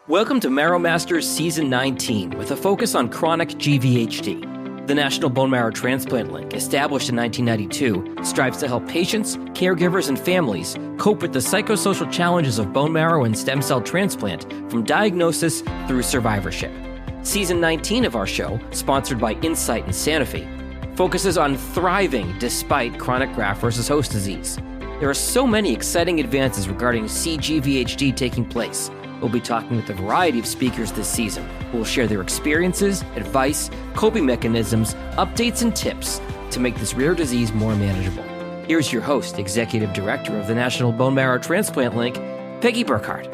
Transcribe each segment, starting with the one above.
Welcome to Marrow Masters Season 19 with a focus on chronic GVHD. The National Bone Marrow Transplant Link, established in 1992, strives to help patients, caregivers, and families cope with the psychosocial challenges of bone marrow and stem cell transplant from diagnosis through survivorship. Season 19 of our show, sponsored by Insight and Sanofi, focuses on thriving despite chronic graft-versus-host disease. There are so many exciting advances regarding CGVHD taking place. We'll be talking with a variety of speakers this season who will share their experiences, advice, coping mechanisms, updates, and tips to make this rare disease more manageable. Here's your host, Executive Director of the National Bone Marrow Transplant Link, Peggy Burkhardt.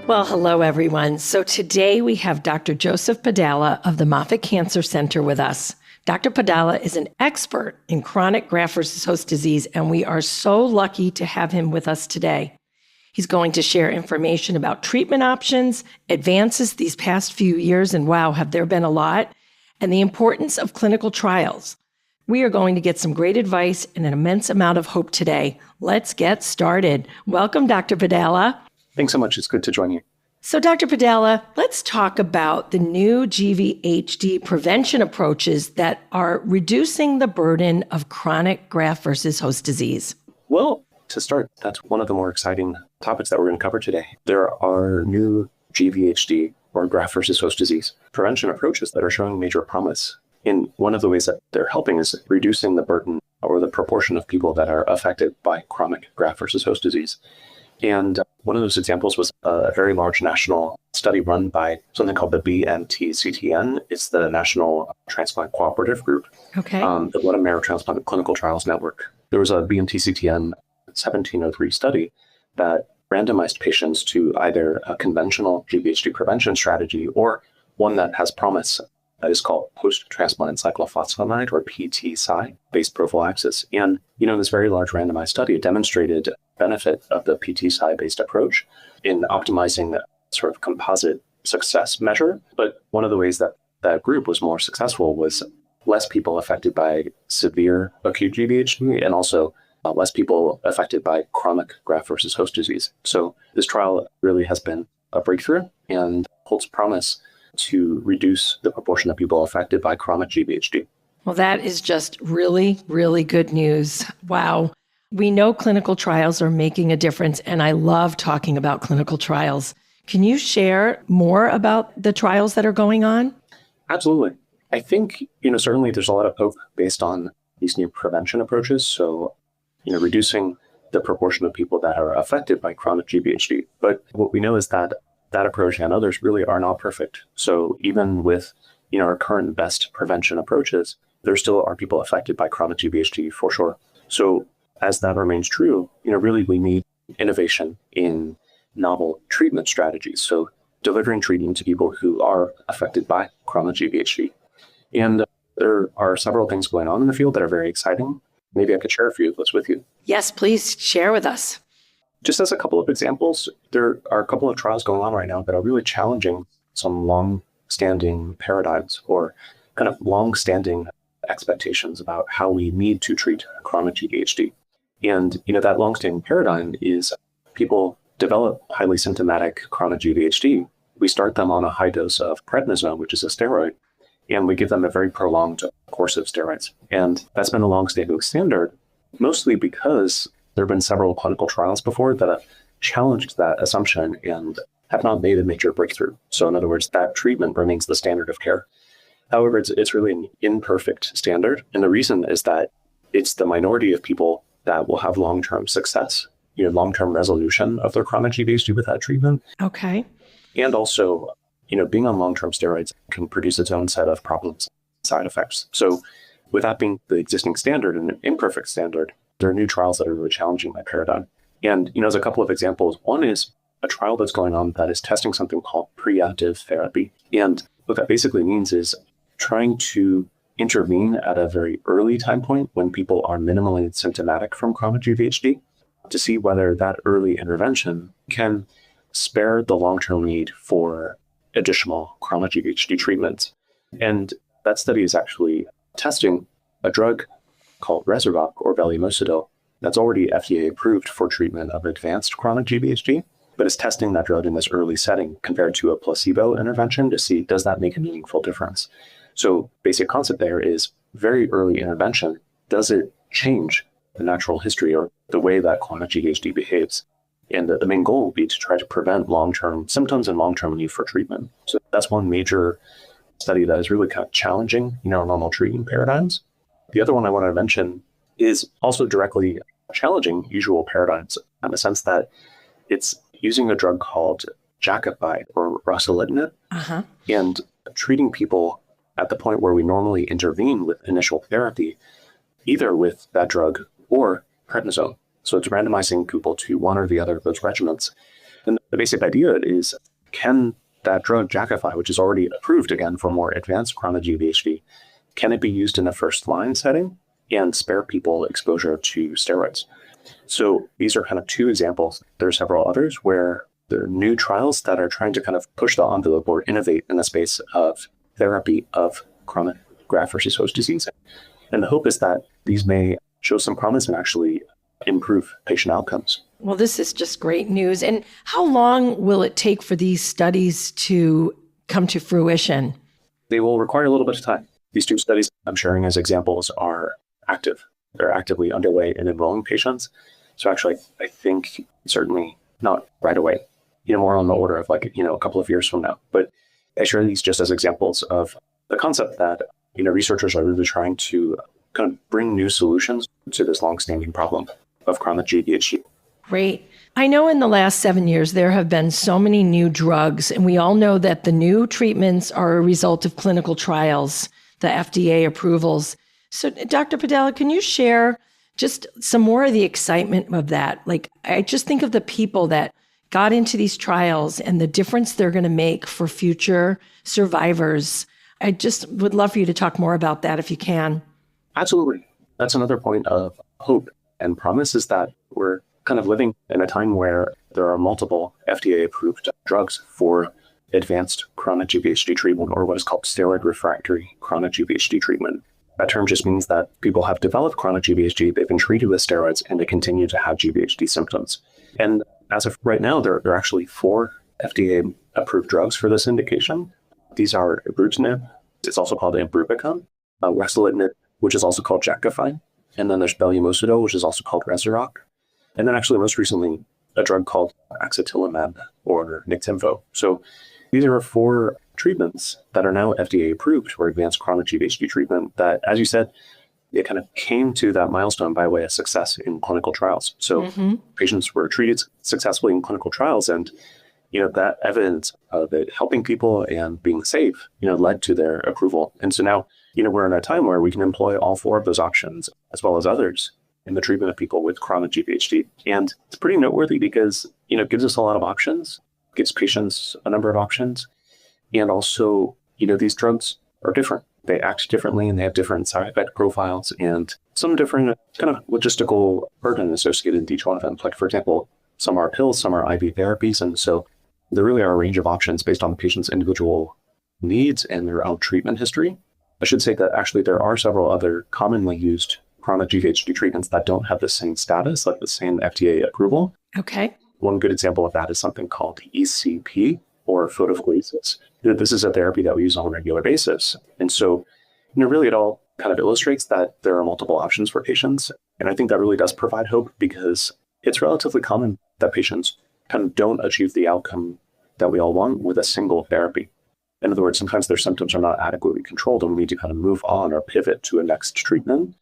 Well, hello, everyone. So today we have Dr. Joesph Pidala of the Moffitt Cancer Center with us. Dr. Pidala is an expert in chronic graft-versus-host disease, and we are so lucky to have him with us today. He's going to share information about treatment options, advances these past few years, and wow, have there been a lot, and the importance of clinical trials. We are going to get some great advice and an immense amount of hope today. Let's get started. Welcome, Dr. Pidala. Thanks so much. It's good to join you. So, Dr. Pidala, let's talk about the new GVHD prevention approaches that are reducing the burden of chronic graft-versus-host disease. Well, to start, that's one of the more exciting topics that we're going to cover today. There are new GVHD, or graft-versus-host disease, prevention approaches that are showing major promise. And one of the ways that they're helping is reducing the burden or the proportion of people that are affected by chronic graft-versus-host disease. And one of those examples was a very large national study run by something called the BMT CTN. It's the National Transplant Cooperative Group, the Blood and Marrow Transplant Clinical Trials Network. There was a BMT CTN 1703 study that randomized patients to either a conventional GVHD prevention strategy or one that has promise that is called post-transplant cyclophosphamide, or PTCy, based prophylaxis. And, in this very large randomized study, it demonstrated benefit of the PTCy-based approach in optimizing the sort of composite success measure. But one of the ways that that group was more successful was less people affected by severe acute GVHD and also less people affected by chronic graft-versus-host disease. So this trial really has been a breakthrough and holds promise to reduce the proportion of people affected by chronic GVHD. Well, that is just really, really good news. Wow. We know clinical trials are making a difference, and I love talking about clinical trials. Can you share more about the trials that are going on? Absolutely. I think, certainly there's a lot of hope based on these new prevention approaches. So, reducing the proportion of people that are affected by chronic GVHD. But what we know is that that approach and others really are not perfect. So even with, our current best prevention approaches, there still are people affected by chronic GVHD for sure. So as that remains true, really we need innovation in novel treatment strategies. So delivering treatment to people who are affected by chronic GVHD. And there are several things going on in the field that are very exciting. Maybe I could share a few of those with you. Yes, please share with us. Just as a couple of examples, there are a couple of trials going on right now that are really challenging some long-standing paradigms or kind of long-standing expectations about how we need to treat chronic GVHD. And, that long-standing paradigm is people develop highly symptomatic chronic GVHD. We start them on a high dose of prednisone, which is a steroid, and we give them a very prolonged course of steroids. And that's been a long-standing standard, mostly because there have been several clinical trials before that have challenged that assumption and have not made a major breakthrough. So in other words, that treatment remains the standard of care. However, it's really an imperfect standard. And the reason is that it's the minority of people that will have long-term success, long-term resolution of their chronic GVHD with that treatment. Okay. And also, being on long-term steroids can produce its own set of problems, side effects. So with that being the existing standard and an imperfect standard, there are new trials that are really challenging that paradigm. And, as a couple of examples, one is a trial that's going on that is testing something called preemptive therapy. And what that basically means is trying to intervene at a very early time point when people are minimally symptomatic from chronic GVHD to see whether that early intervention can spare the long-term need for additional chronic GVHD treatments. And that study is actually testing a drug called Rezurock, or Belumosudil, that's already FDA approved for treatment of advanced chronic GVHD. but it's testing that drug in this early setting compared to a placebo intervention to see, does that make a meaningful difference? So basic concept there is very early intervention. Does it change the natural history or the way that chronic GVHD behaves? And the main goal will be to try to prevent long-term symptoms and long-term need for treatment. So that's one major study that is really kind of challenging in our normal treating paradigms. The other one I want to mention is also directly challenging usual paradigms in the sense that it's using a drug called Jakafi or Ruxolitinib and treating people at the point where we normally intervene with initial therapy, either with that drug or prednisone. So it's randomizing people to one or the other of those regimens. And the basic idea is, can that drug Jakafi, which is already approved again for more advanced chronic GVHD, can it be used in a first-line setting and spare people exposure to steroids? So these are kind of two examples. There are several others where there are new trials that are trying to kind of push the envelope or innovate in the space of therapy of chronic graft-versus-host disease. And the hope is that these may show some promise and actually improve patient outcomes. Well, this is just great news. And how long will it take for these studies to come to fruition? They will require a little bit of time. These two studies I'm sharing as examples are active. They're actively underway in enrolling patients. So actually, I think certainly not right away, more on the order of a couple of years from now. But I share these just as examples of the concept that, researchers are really trying to kind of bring new solutions to this longstanding problem of chronic GVHD. Great. I know in the last 7 years, there have been so many new drugs, and we all know that the new treatments are a result of clinical trials, the FDA approvals. So Dr. Pidala, can you share just some more of the excitement of that? I just think of the people that got into these trials and the difference they're going to make for future survivors. I just would love for you to talk more about that if you can. Absolutely. That's another point of hope and promise, is that we're kind of living in a time where there are multiple FDA-approved drugs for advanced chronic GVHD treatment, or what is called steroid-refractory chronic GVHD treatment. That term just means that people have developed chronic GVHD, they've been treated with steroids, and they continue to have GVHD symptoms. And as of right now, there are actually 4 FDA-approved drugs for this indication. These are ibrutinib, it's also called Imbruvica, Ruxolitinib, which is also called Jakafi, and then there's Belumosudil, which is also called Rezurock, and then actually most recently, a drug called axatilimab or Niktimvo. So these are 4 treatments that are now FDA approved for advanced chronic GVHD treatment that, as you said, it kind of came to that milestone by way of success in clinical trials. So patients were treated successfully in clinical trials, and that evidence of it helping people and being safe, led to their approval. And so now, we're in a time where we can employ all 4 of those options, as well as others, in the treatment of people with chronic GVHD. And it's pretty noteworthy because, it gives us a lot of options, gives patients a number of options. And also, these drugs are different. They act differently and they have different side effect profiles and some different kind of logistical burden associated with each one of them. Like, for example, some are pills, some are IV therapies. And so there really are a range of options based on the patient's individual needs and their own treatment history. I should say that actually there are several other commonly used chronic GVHD treatments that don't have the same status, like the same FDA approval. Okay. One good example of that is something called ECP, or photophoresis. This is a therapy that we use on a regular basis. And so, really it all kind of illustrates that there are multiple options for patients. And I think that really does provide hope because it's relatively common that patients kind of don't achieve the outcome that we all want with a single therapy. In other words, sometimes their symptoms are not adequately controlled and we need to kind of move on or pivot to a next treatment.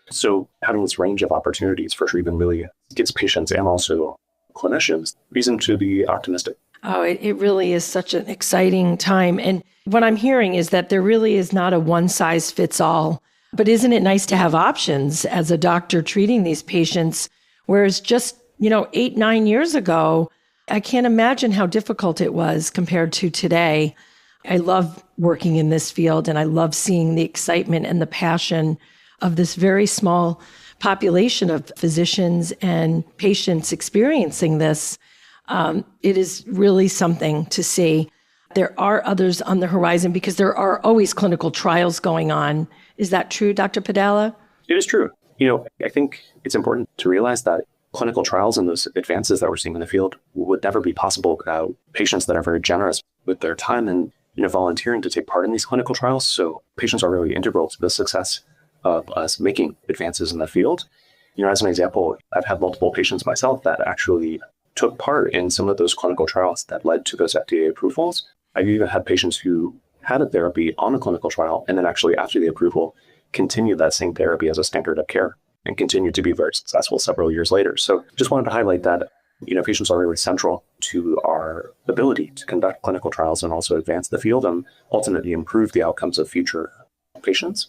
So having this range of opportunities for treatment really gives patients and also clinicians reason to be optimistic. Oh, it really is such an exciting time. And what I'm hearing is that there really is not a one size fits all. But isn't it nice to have options as a doctor treating these patients? Whereas just, 8, 9 years ago, I can't imagine how difficult it was compared to today. I love working in this field and I love seeing the excitement and the passion of this very small population of physicians and patients experiencing this. It is really something to see. There are others on the horizon because there are always clinical trials going on. Is that true, Dr. Pidala? It is true. I think it's important to realize that clinical trials and those advances that we're seeing in the field would never be possible without patients that are very generous with their time and volunteering to take part in these clinical trials. So patients are really integral to the success of us making advances in the field. As an example, I've had multiple patients myself that actually took part in some of those clinical trials that led to those FDA approvals. I've even had patients who had a therapy on a clinical trial and then actually after the approval continued that same therapy as a standard of care and continued to be very successful several years later. So just wanted to highlight that patients are really central to our ability to conduct clinical trials and also advance the field and ultimately improve the outcomes of future patients.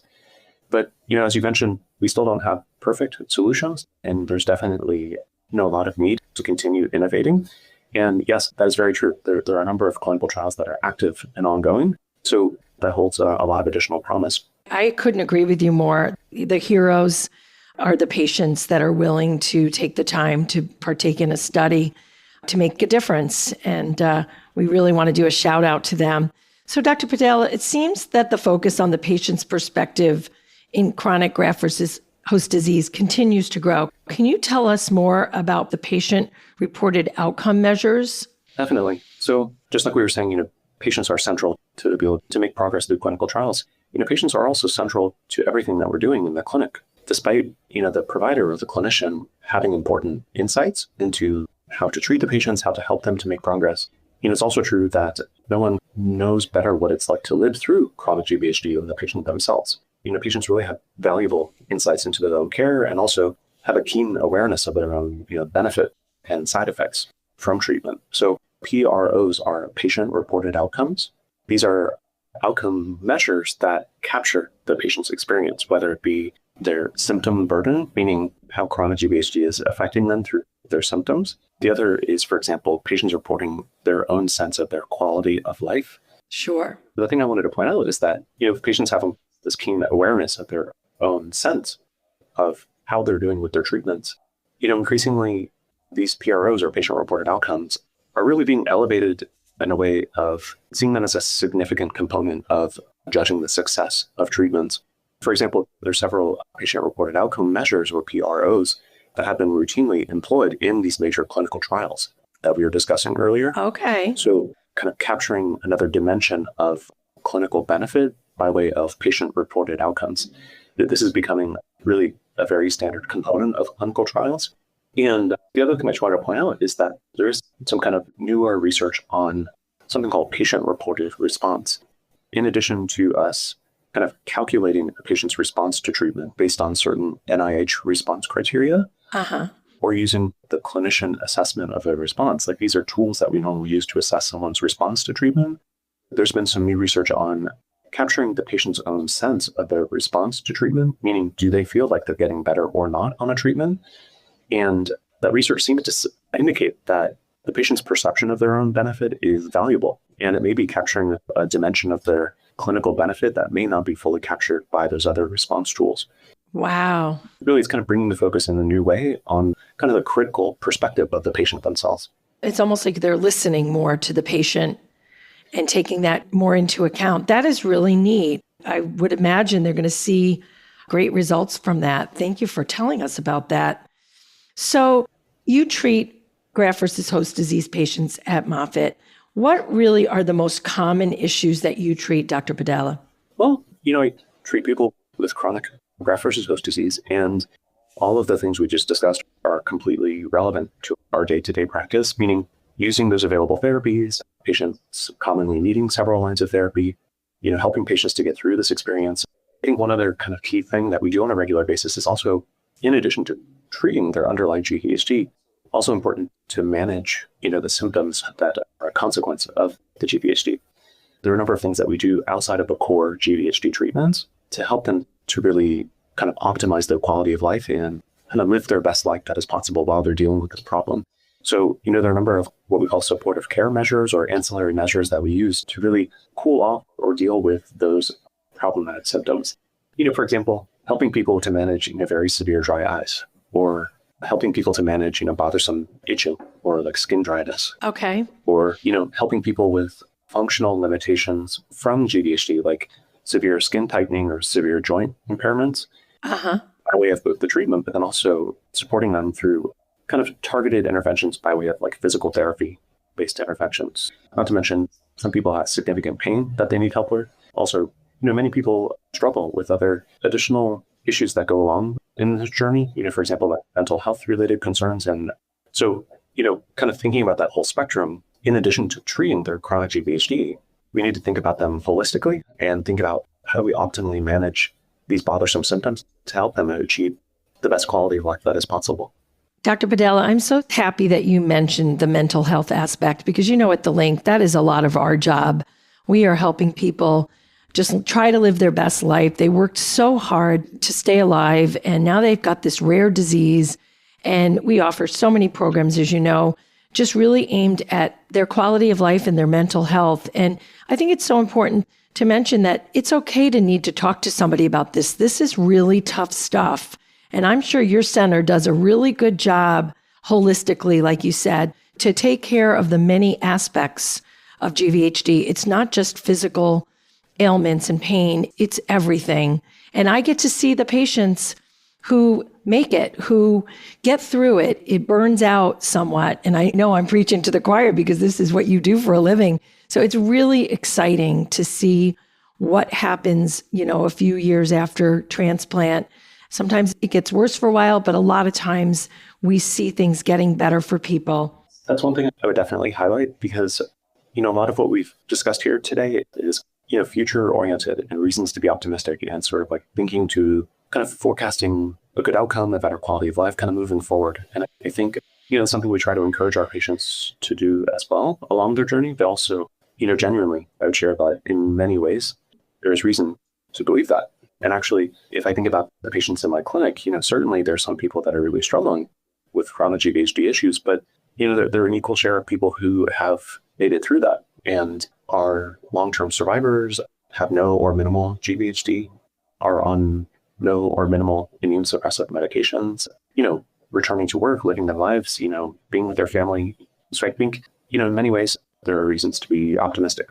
But, as you mentioned, we still don't have perfect solutions, and there's definitely a lot of need to continue innovating. And yes, that is very true. There are a number of clinical trials that are active and ongoing. So that holds a lot of additional promise. I couldn't agree with you more. The heroes are the patients that are willing to take the time to partake in a study to make a difference. And we really want to do a shout out to them. So Dr. Pidala, it seems that the focus on the patient's perspective in chronic graft-versus-host disease continues to grow. Can you tell us more about the patient-reported outcome measures? Definitely. So just like we were saying, patients are central to be able to make progress through clinical trials. Patients are also central to everything that we're doing in the clinic. Despite, the provider or the clinician having important insights into how to treat the patients, how to help them to make progress, it's also true that no one knows better what it's like to live through chronic GVHD than the patient themselves. Patients really have valuable insights into their own care and also have a keen awareness of their own, benefit and side effects from treatment. So PROs are patient-reported outcomes. These are outcome measures that capture the patient's experience, whether it be their symptom burden, meaning how chronic GVHD is affecting them through their symptoms. The other is, for example, patients reporting their own sense of their quality of life. Sure. The thing I wanted to point out is that, if patients have this keen awareness of their own sense of how they're doing with their treatments, increasingly these PROs or patient-reported outcomes are really being elevated in a way of seeing them as a significant component of judging the success of treatments. For example, there's several patient-reported outcome measures or PROs that have been routinely employed in these major clinical trials that we were discussing earlier. Okay. So kind of capturing another dimension of clinical benefit by way of patient-reported outcomes. This is becoming really a very standard component of clinical trials. And the other thing I just wanted to point out is that there is some kind of newer research on something called patient-reported response. In addition to us kind of calculating a patient's response to treatment based on certain NIH response criteria, or using the clinician assessment of a response, like these are tools that we normally use to assess someone's response to treatment. There's been some new research on capturing the patient's own sense of their response to treatment, meaning do they feel like they're getting better or not on a treatment? And that research seems to indicate that the patient's perception of their own benefit is valuable, and it may be capturing a dimension of their clinical benefit that may not be fully captured by those other response tools. Wow. Really, it's kind of bringing the focus in a new way on kind of the critical perspective of the patient themselves. It's almost like they're listening more to the patient and taking that more into account. That is really neat. I would imagine they're going to see great results from that. Thank you for telling us about that. So you treat graft-versus-host disease patients at Moffitt. What really are the most common issues that you treat, Dr. Pidala? Well, I treat people with chronic graft-versus-host disease, and all of the things we just discussed are completely relevant to our day-to-day practice, meaning using those available therapies, patients commonly needing several lines of therapy, helping patients to get through this experience. I think one other kind of key thing that we do on a regular basis is also, in addition to treating their underlying GVHD, also important to manage, the symptoms that are a consequence of the GVHD. There are a number of things that we do outside of the core GVHD treatments to help them to really kind of optimize their quality of life and kind of live their best life that is possible while they're dealing with this problem. So, there are a number of what we call supportive care measures or ancillary measures that we use to really cool off or deal with those problematic symptoms. For example, helping people to manage, very severe dry eyes, or helping people to manage, bothersome itching or like skin dryness. Okay. Or, helping people with functional limitations from GVHD, like severe skin tightening or severe joint impairments. By way of both the treatment, but then also supporting them through kind of targeted interventions by way of like physical therapy-based interventions. Not to mention, some people have significant pain that they need help with. Also, many people struggle with other additional issues that go along in this journey, for example, like mental health related concerns. And so, kind of thinking about that whole spectrum, in addition to treating their chronic GVHD, we need to think about them holistically and think about how do we optimally manage these bothersome symptoms to help them achieve the best quality of life that is possible. Dr. Pidala, I'm so happy that you mentioned the mental health aspect because at the Link, that is a lot of our job. We are helping people just try to live their best life. They worked so hard to stay alive, and now they've got this rare disease. And we offer so many programs, as you know, just really aimed at their quality of life and their mental health. And I think it's so important to mention that it's okay to need to talk to somebody about this. This is really tough stuff. And I'm sure your center does a really good job holistically, like you said, to take care of the many aspects of GVHD. It's not just physical ailments and pain, it's everything. And I get to see the patients who make it, who get through it. It burns out somewhat. And I know I'm preaching to the choir because this is what you do for a living. So it's really exciting to see what happens, a few years after transplant. Sometimes it gets worse for a while, but a lot of times we see things getting better for people. That's one thing I would definitely highlight because, a lot of what we've discussed here today is, future oriented and reasons to be optimistic and sort of like thinking to kind of forecasting a good outcome, a better quality of life, kind of moving forward. And I think, something we try to encourage our patients to do as well along their journey, but also, genuinely, I would share that in many ways, there is reason to believe that. And actually, if I think about the patients in my clinic, certainly there's some people that are really struggling with chronic GVHD issues, but, there are an equal share of people who have made it through that and are long-term survivors, have no or minimal GVHD, are on no or minimal immune suppressive medications, returning to work, living their lives, being with their family. So I think, in many ways, there are reasons to be optimistic.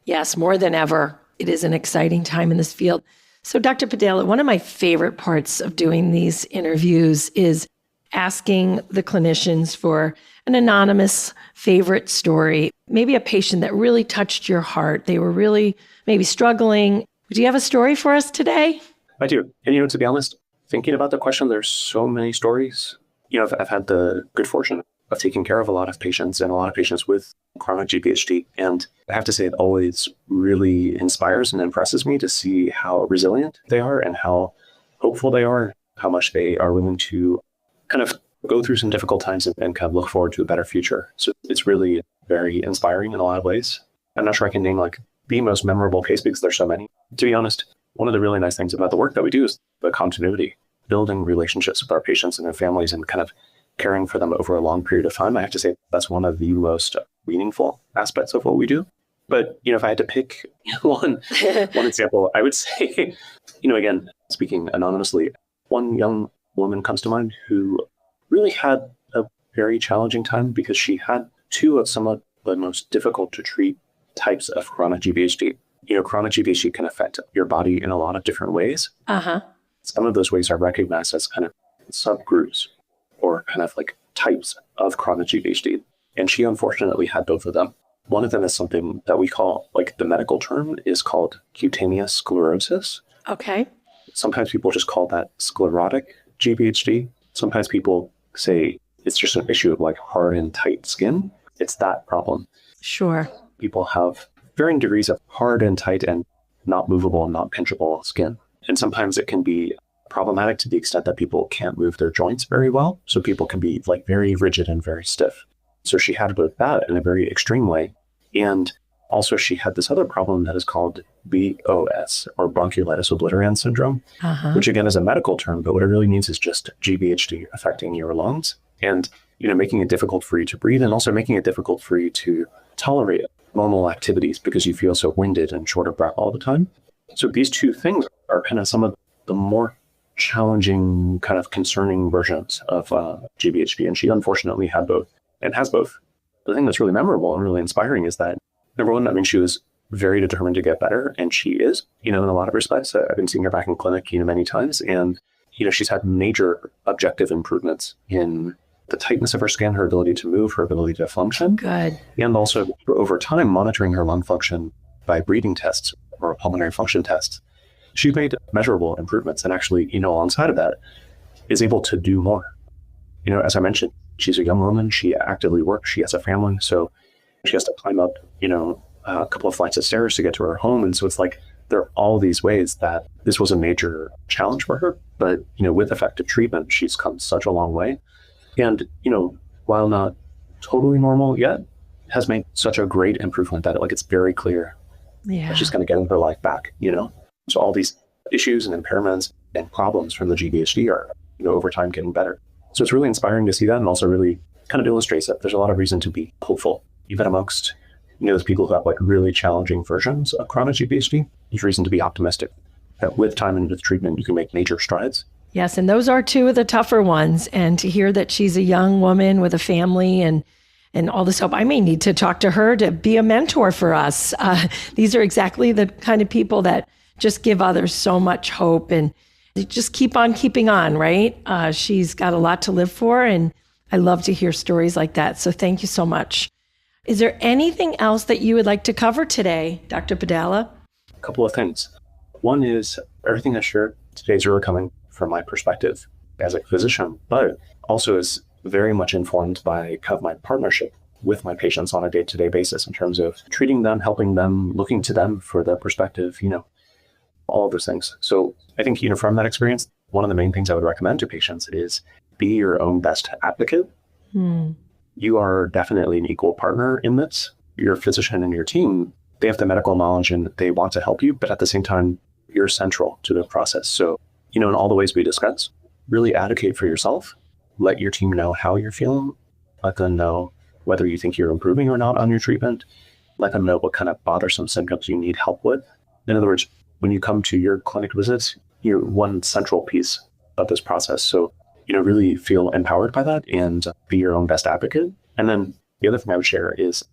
Yes, more than ever. It is an exciting time in this field. So Dr. Pidala, one of my favorite parts of doing these interviews is asking the clinicians for an anonymous favorite story, maybe a patient that really touched your heart. They were really maybe struggling. Do you have a story for us today? I do. And, to be honest, thinking about the question, there's so many stories. I've had the good fortune of taking care of a lot of patients and a lot of patients with chronic GVHD. And I have to say, it always really inspires and impresses me to see how resilient they are and how hopeful they are, how much they are willing to kind of go through some difficult times and kind of look forward to a better future. So it's really very inspiring in a lot of ways. I'm not sure I can name like the most memorable case because there's so many. To be honest, one of the really nice things about the work that we do is the continuity, building relationships with our patients and their families and kind of caring for them over a long period of time. I have to say that's one of the most meaningful aspects of what we do. But, if I had to pick one example, I would say, again, speaking anonymously, one young woman comes to mind who really had a very challenging time because she had two of some of the most difficult to treat types of chronic GVHD. Chronic GVHD can affect your body in a lot of different ways. Uh-huh. Some of those ways are recognized as kind of subgroups or kind of like types of chronic GVHD. And she unfortunately had both of them. One of them is something that we call, like the medical term is called cutaneous sclerosis. Okay. Sometimes people just call that sclerotic GVHD. Sometimes people say it's just an issue of like hard and tight skin. It's that problem. Sure. People have varying degrees of hard and tight and not movable and not pinchable skin. And sometimes it can be problematic to the extent that people can't move their joints very well. So people can be like very rigid and very stiff. So she had both that in a very extreme way. And also she had this other problem that is called BOS, or bronchiolitis obliterans syndrome, which again is a medical term, but what it really means is just GVHD affecting your lungs and, making it difficult for you to breathe and also making it difficult for you to tolerate normal activities because you feel so winded and short of breath all the time. So these two things are kind of some of the more challenging, kind of concerning versions of GVHD. And she unfortunately had both and has both. The thing that's really memorable and really inspiring is that, number one, she was very determined to get better. And she is, in a lot of respects. I've been seeing her back in clinic, many times. And, she's had major objective improvements in the tightness of her skin, her ability to move, her ability to function. Good. And also over time, monitoring her lung function by breathing tests or pulmonary function tests. She made measurable improvements and actually, alongside of that, is able to do more. As I mentioned, she's a young woman. She actively works. She has a family. So she has to climb up, a couple of flights of stairs to get to her home. And so it's like, there are all these ways that this was a major challenge for her. But, with effective treatment, she's come such a long way. And, while not totally normal yet, has made such a great improvement that it's very clear that she's going to get her life back, So all these issues and impairments and problems from the GVHD are, over time getting better. So it's really inspiring to see that, and also really kind of illustrates that there's a lot of reason to be hopeful, even amongst, those people who have really challenging versions of chronic GVHD. There's reason to be optimistic that with time and with treatment, you can make major strides. Yes, and those are two of the tougher ones. And to hear that she's a young woman with a family and all this hope, I may need to talk to her to be a mentor for us. These are exactly the kind of people that just give others so much hope and just keep on keeping on, right? She's got a lot to live for, and I love to hear stories like that. So thank you so much. Is there anything else that you would like to cover today, Dr. Pidala? A couple of things. One is everything I shared today is really coming from my perspective as a physician, but also is very much informed by kind of my partnership with my patients on a day-to-day basis in terms of treating them, helping them, looking to them for their perspective, all of those things. So I think, from that experience, one of the main things I would recommend to patients is be your own best advocate. You are definitely an equal partner in this. Your physician and your team, they have the medical knowledge and they want to help you, but at the same time, you're central to the process. So, in all the ways we discuss, really advocate for yourself. Let your team know how you're feeling. Let them know whether you think you're improving or not on your treatment. Let them know what kind of bothersome symptoms you need help with. In other words, when you come to your clinic visits, you're one central piece of this process. So, really feel empowered by that and be your own best advocate. And then the other thing I would share is,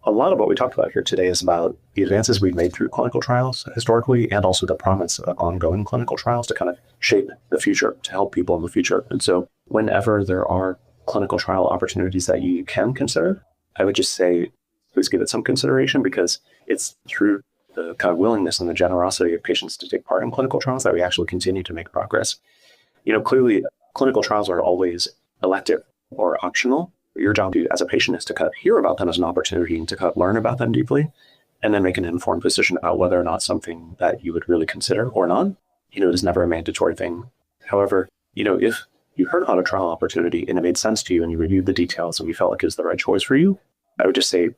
a lot of what we talked about here today is about the advances we've made through clinical trials historically, and also the promise of ongoing clinical trials to kind of shape the future, to help people in the future. And so whenever there are clinical trial opportunities that you can consider, I would just say, please give it some consideration, because it's through the kind of willingness and the generosity of patients to take part in clinical trials that we actually continue to make progress. Clearly, clinical trials are always elective or optional. Your job as a patient is to kind of hear about them as an opportunity and to kind of learn about them deeply, and then make an informed decision about whether or not something that you would really consider or not. It is never a mandatory thing. However, if you heard about a trial opportunity and it made sense to you and you reviewed the details and you felt like it was the right choice for you, I would just say,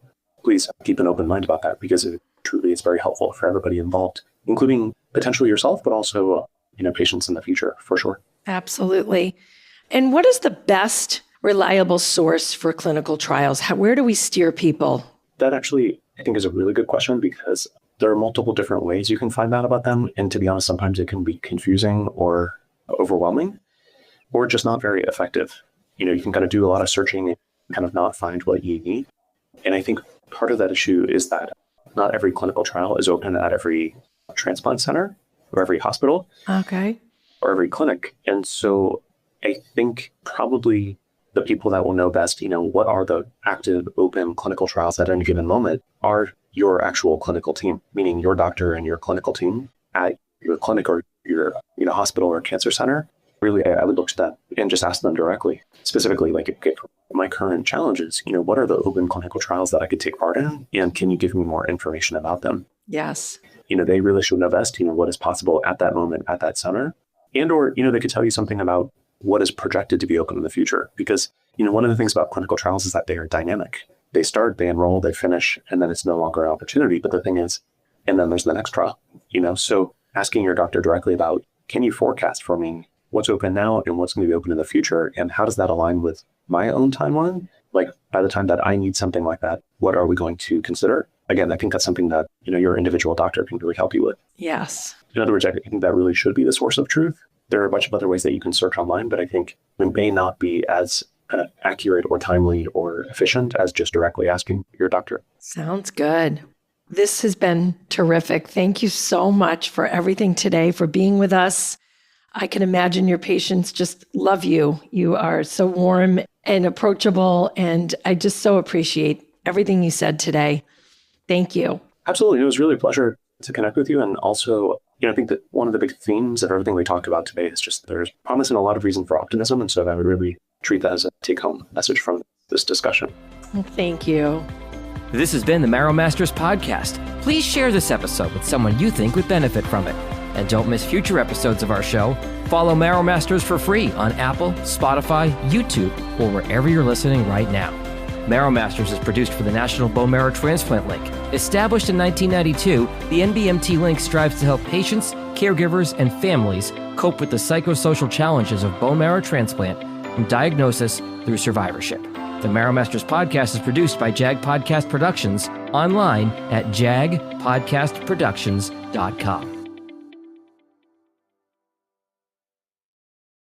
please keep an open mind about that, because it truly is very helpful for everybody involved, including potentially yourself, but also, patients in the future, for sure. Absolutely. And what is the best reliable source for clinical trials? Where do we steer people? That actually, I think, is a really good question, because there are multiple different ways you can find out about them. And to be honest, sometimes it can be confusing or overwhelming, or just not very effective. You can kind of do a lot of searching and kind of not find what you need. And I think part of that issue is that not every clinical trial is open at every transplant center or every hospital. Okay. Or every clinic. And so I think probably the people that will know best, what are the active open clinical trials at any given moment, are your actual clinical team, meaning your doctor and your clinical team at your clinic or your hospital or cancer center. Really, I would look to that and just ask them directly, specifically, okay, my current challenges, what are the open clinical trials that I could take part in? And can you give me more information about them? Yes. They really should know best, what is possible at that moment at that center. And or, they could tell you something about what is projected to be open in the future. Because, one of the things about clinical trials is that they are dynamic. They start, they enroll, they finish, and then it's no longer an opportunity. But the thing is, and then there's the next trial, So asking your doctor directly about, can you forecast for me what's open now and what's going to be open in the future? And how does that align with my own timeline? By the time that I need something like that, what are we going to consider? Again, I think that's something that, your individual doctor can really help you with. Yes. In other words, I think that really should be the source of truth. There are a bunch of other ways that you can search online, but I think it may not be as accurate or timely or efficient as just directly asking your doctor. Sounds good. This has been terrific. Thank you so much for everything today, for being with us. I can imagine your patients just love you. You are so warm and approachable. And I just so appreciate everything you said today. Thank you. Absolutely. It was really a pleasure to connect with you. And also, I think that one of the big themes of everything we talked about today is just there's promise and a lot of reason for optimism. And so I would really treat that as a take-home message from this discussion. Thank you. This has been the Marrow Masters podcast. Please share this episode with someone you think would benefit from it. And don't miss future episodes of our show. Follow Marrow Masters for free on Apple, Spotify, YouTube, or wherever you're listening right now. Marrow Masters is produced for the National Bone Marrow Transplant Link. Established in 1992, the NBMT Link strives to help patients, caregivers, and families cope with the psychosocial challenges of bone marrow transplant from diagnosis through survivorship. The Marrow Masters podcast is produced by Jag Podcast Productions online at jagpodcastproductions.com.